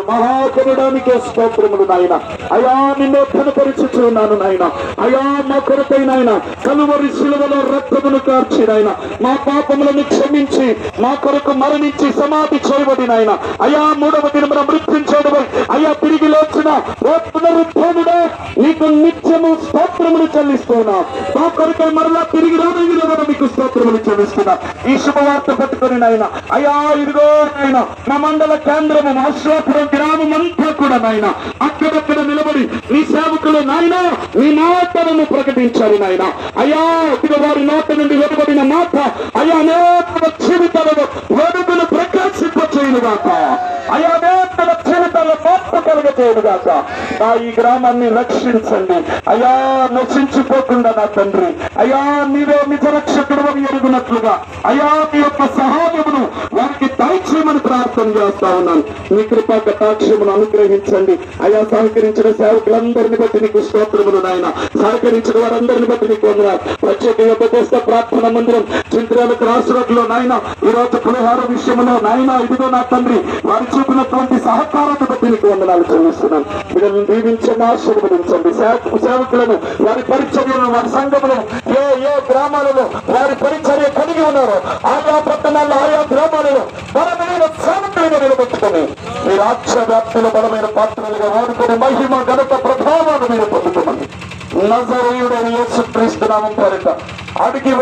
మహాకరుడానికి స్తోత్రములు నాయన. అయా నిన్ను కనపరుచుచున్నాను నాయన. అయా మా కొరకై నాయన కలువరి శిలువలో రక్తమును కార్చి నాయన మా పాపములను క్షమించి మా కొరకు మరణించి సమాధి చేయబడి నాయన అయా మూడవ దినమున మృత్యుంచేయడమై అయా తిరిగి లేచిన ఓ పునరుత్థానుడా నీకు నిత్యము స్తోత్రములు చెల్లిస్తున్నా. మా కొరకై మరలా తిరిగి రావడం మీకు స్తోత్రములు చెల్లిస్తున్నా. ఈ శుభవార్త పట్టుకొని నాయన అయా ఇదిగో నాయన మా మండల కేంద్రము మాశ్వాపురం గ్రామం అంతా కూడా నాయన అక్కడక్కడ నిలబడి నీ సేవకులు నాయన నీ మాటలను ప్రకటించారు నాయన. అయా ఇదిగో వారి నోట నుండి వెలువడిన మాట అయా అనేక జీవితాలలో వెలుగులు ప్రకాశింపచేయునుగాక. అయా అనేక జీవితాల మార్పు కలగచేయునుగాక. నా ఈ గ్రామాన్ని రక్షించండి అయా, నశించిపోకుండా నా తండ్రి అయా నీవే నిజ రక్షకుడు అని ఎరుగునట్లుగా అయా నీ యొక్క సహాయమును వారికి దయచేయమని ప్రార్థన చేస్తా ఉన్నాను. నీ కృపా కటాక్షమును అనుగ్రహించండి అయా. సహకరించిన సేవకులందరినీ బట్టి నీకు స్తోత్రములు నాయన. సహకరించిన వారందరినీ బట్టి నీకు వందనాలు. ప్రత్యేకంగా ఉపదేశ ప్రార్థన మందిరం చింతల క్రాస్ రోడ్ లో నాయన ఈ రోజు పులిహార విషయంలో నాయన ఇదిగో నా తండ్రి వారు చూపినటువంటి సహకారాన్ని బట్టి నీకు వందనాలు చెల్లిస్తున్నాను. వీళ్ళని దీవించండి, ఆశీర్వదించండి. సేవకులను వారి పరిచర్యలను వారి సంఘములను ఏ ఏ గ్రామాలలో వారి పరిచర్య కలిగి ఉన్నారో ఆయా పట్టణాల్లో ఆయా గ్రామాలలో బలమైన సేవకులుగా నిలబెట్టుకుని ఈ రాష్ట్ర వ్యాప్తిలో బలమైన పాత్రలుగా వాడుకొని మహిమ ఘనత ప్రభావాన్ని మీరు పొందుకోమని నజరేయుడైన యేసుక్రీస్తు నామం పేరిట అడిగి